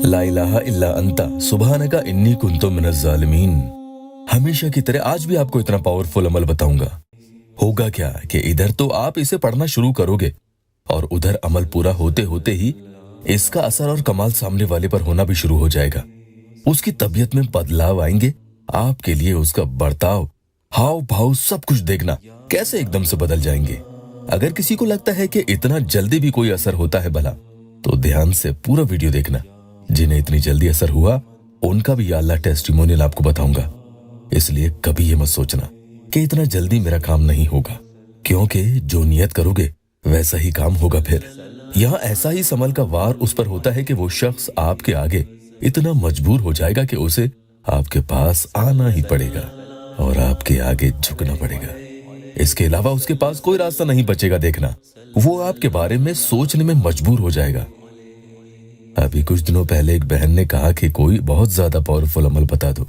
ला इलाहा इल्ला अंता सुब्हानका इन्नी कुन्तु मिनज़ ज़ालिमीन। हमेशा की तरह आज भी आपको इतना पावरफुल अमल बताऊंगा। होगा क्या कि इधर तो आप इसे पढ़ना शुरू करोगे और उधर अमल पूरा होते होते ही इसका असर और कमाल सामने वाले पर होना भी शुरू हो जाएगा। उसकी तबीयत में बदलाव आएंगे, आपके लिए उसका बर्ताव, हाव भाव सब कुछ देखना कैसे एकदम से बदल जाएंगे। अगर किसी को लगता है कि इतना जल्दी भी कोई असर होता है भला, तो ध्यान से पूरा वीडियो देखना। जिन्हें इतनी जल्दी असर हुआ उनका भी या अल्लाह टेस्टिमोनियल आपको बताऊंगा। इसलिए कभी ये मत सोचना कि इतना जल्दी मेरा काम नहीं होगा, क्योंकि जो नियत करोगे वैसा ही काम होगा। फिर यहाँ ऐसा ही समल का वार उस पर होता है कि वो शख्स आपके आगे इतना मजबूर हो जाएगा कि उसे आपके पास आना ही पड़ेगा और आपके आगे झुकना पड़ेगा। इसके अलावा उसके पास कोई रास्ता नहीं बचेगा। देखना, वो आपके बारे में सोचने में मजबूर हो जाएगा। अभी कुछ दिनों पहले एक बहन ने कहा कि कोई बहुत ज्यादा पावरफुल अमल बता दो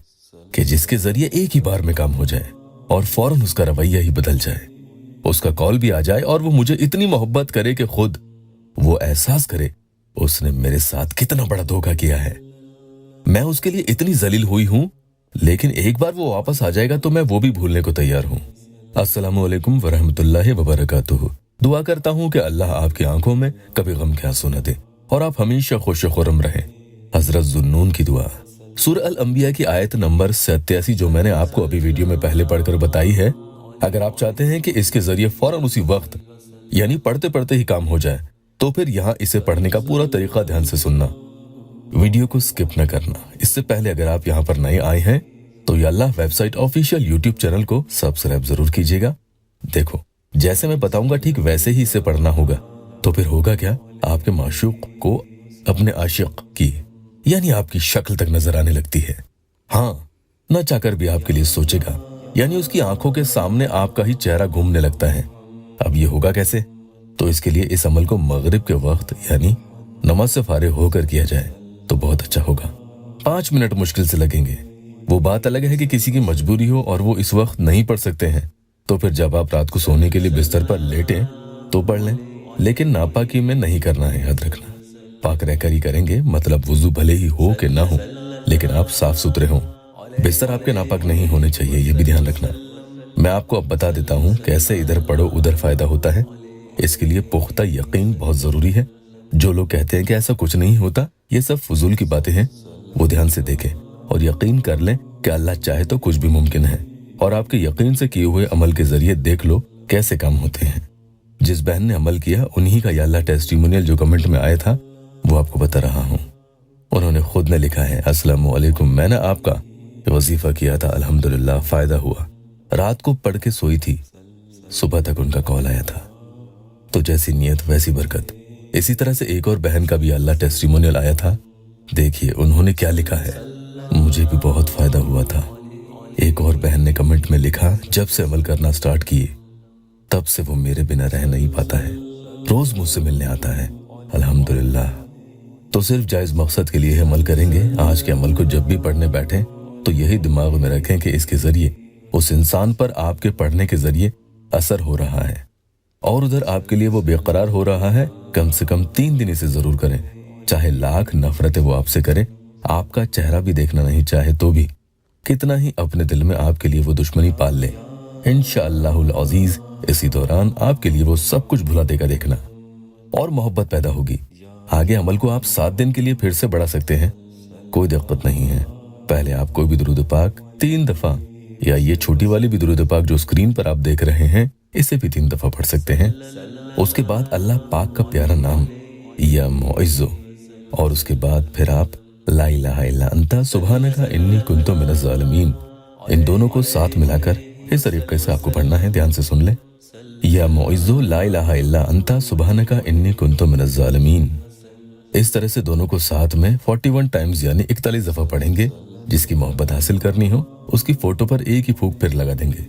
कि जिसके जरिए एक ही बार में काम हो जाए और फौरन उसका रवैया ही बदल जाए, उसका कॉल भी आ जाए और वो मुझे इतनी मोहब्बत करे कि खुद वो एहसास करे उसने मेरे साथ कितना बड़ा धोखा किया है। मैं उसके लिए इतनी जलील हुई हूं, लेकिन एक बार वो वापस आ जाएगा तो मैं वो भी भूलने को तैयार हूं। अस्सलामु अलैकुम वरहमतुल्लाहि वबरकातुहू। दुआ करता हूं कि अल्लाह आपकी आंखों में कभी गम के आंसू न दे और आप हमेशा खुश खुर्रम रहें। हजरत जुन्नून की दुआ, सूरह अल अंबिया की आयत नंबर 87 जो मैंने आपको अभी वीडियो में पहले पढ़कर बताई है। अगर आप चाहते हैं कि इसके जरिए फौरन उसी वक्त यानी पढ़ते पढ़ते ही काम हो जाए, तो फिर यहाँ इसे पढ़ने का पूरा तरीका ध्यान से सुनना, वीडियो को स्किप न करना। इससे पहले अगर आप यहाँ पर नए आए हैं तो या अल्लाह वेबसाइट ऑफिशियल यूट्यूब चैनल को सब्सक्राइब जरूर कीजिएगा। देखो, जैसे मैं बताऊंगा ठीक वैसे ही इसे पढ़ना होगा। तो फिर होगा क्या, आपके माशूक को अपने आशिक की यानी आपकी शक्ल तक नजर आने लगती है। हाँ, न चाहकर भी आपके लिए सोचेगा, यानी उसकी आंखों के सामने आपका ही चेहरा घूमने लगता है। अब ये होगा कैसे? तो इसके लिए इस अमल को मगरिब के वक्त यानी नमाज से फारिग होकर किया जाए तो बहुत अच्छा होगा। 5 मिनट मुश्किल से लगेंगे। वो बात अलग है कि किसी की मजबूरी हो और वो इस वक्त नहीं पढ़ सकते हैं, तो फिर जब आप रात को सोने के लिए बिस्तर पर लेटें तो पढ़ लें, लेकिन नापाकी में नहीं करना है, याद रखना। पाक रहकर ही करेंगे, मतलब वुजू भले ही हो कि ना हो, लेकिन आप साफ सुथरे हों। बिस्तर आपके नापाक नहीं होने चाहिए, ये भी ध्यान रखना। मैं आपको अब बता देता हूँ कैसे इधर पढ़ो उधर फायदा होता है। इसके लिए पुख्ता यकीन बहुत जरूरी है। जो लोग कहते हैं कि ऐसा कुछ नहीं होता, ये सब फजूल की बातें हैं, वो ध्यान से देखें और यकीन कर लें कि अल्लाह चाहे तो कुछ भी मुमकिन है। और आपके यकीन से किए हुए अमल के जरिए देख लो कैसे काम होते हैं। जिस बहन ने अमल किया उन्हीं का या अल्लाह टेस्टिमोनियल जो कमेंट में आया था वो आपको बता रहा हूँ। उन्होंने खुद ने लिखा है, अस्सलामु अलैकुम, मैंने आपका वजीफा किया था, अल्हम्दुलिल्लाह फायदा हुआ। रात को पढ़ के सोई थी, सुबह तक उनका कॉल आया था। तो जैसी नियत वैसी बरकत। इसी तरह से एक और बहन का भी अल्लाह टेस्टिमोनियल आया था। देखिए उन्होंने क्या लिखा है, मुझे भी बहुत फायदा हुआ था। एक और बहन ने कमेंट में लिखा, जब से अमल करना स्टार्ट किए तब से वो मेरे बिना रह नहीं पाता है, रोज मुझसे मिलने आता है, अल्हम्दुलिल्लाह। तो सिर्फ जायज मकसद के लिए अमल करेंगे। आज के अमल को जब भी पढ़ने बैठे तो यही दिमाग में रखें कि इसके जरिए उस इंसान पर आपके पढ़ने के जरिए असर हो रहा है और उधर आपके लिए वो बेकरार हो रहा है। कम से कम 3 दिन इसे जरूर करें, चाहे लाख नफरतें वो आपसे करे, आपका चेहरा भी देखना नहीं चाहे तो भी, कितना ही अपने दिल में आपके लिए वो दुश्मनी पाल ले, इंशाअल्लाहुल अजीज इसी दौरान आपके लिए वो सब कुछ भुला देगा। देखना, और मोहब्बत पैदा होगी। आगे अमल को आप 7 दिन के लिए फिर से बढ़ा सकते हैं, कोई दिक्कत नहीं है। पहले आप कोई भी दुरूद पाक 3 दफा या ये छोटी वाली भी दुरूद पाक जो स्क्रीन पर आप देख रहे हैं इसे भी 3 दफा पढ़ सकते हैं। उसके बाद अल्लाह पाक का प्यारा नाम या मुइज़्ज़ो, और उसके बाद फिर आप ला इलाहा इल्ला अंता सुब्हानका इन्नी कुन्तु मिनज़ ज़ालिमीन, इन दोनों को साथ मिलाकर इस तरीके से आपको पढ़ना है। ध्यान से सुन ले, या मुइज़्ज़ो ला इलाहा इल्ला अंता सुब्हानका इन्नी कुन्तु मिनज़ ज़ालिमीन। इस तरह से दोनों को साथ में 41 टाइम्स यानी 41 दफा पढ़ेंगे। जिसकी मोहब्बत हासिल करनी हो उसकी फोटो पर एक ही फूंक फिर लगा देंगे।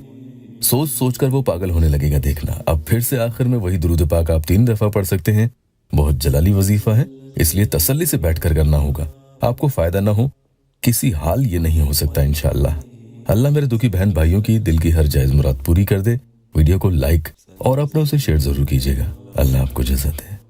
सोच सोच कर वो पागल होने लगेगा। देखना, अब फिर से आखिर में वही दुरूद पाक आप 3 दफा पढ़ सकते हैं। बहुत जलाली वजीफा है, इसलिए तसल्ली से बैठकर करना होगा। आपको फायदा ना हो किसी हाल ये नहीं हो सकता इंशाअल्लाह। अल्लाह मेरे दुखी बहन भाइयों की दिल की हर जायज मुराद पूरी कर दे। वीडियो को लाइक और अपनों से शेयर जरूर कीजिएगा। अल्लाह आपको इजाज़त दे।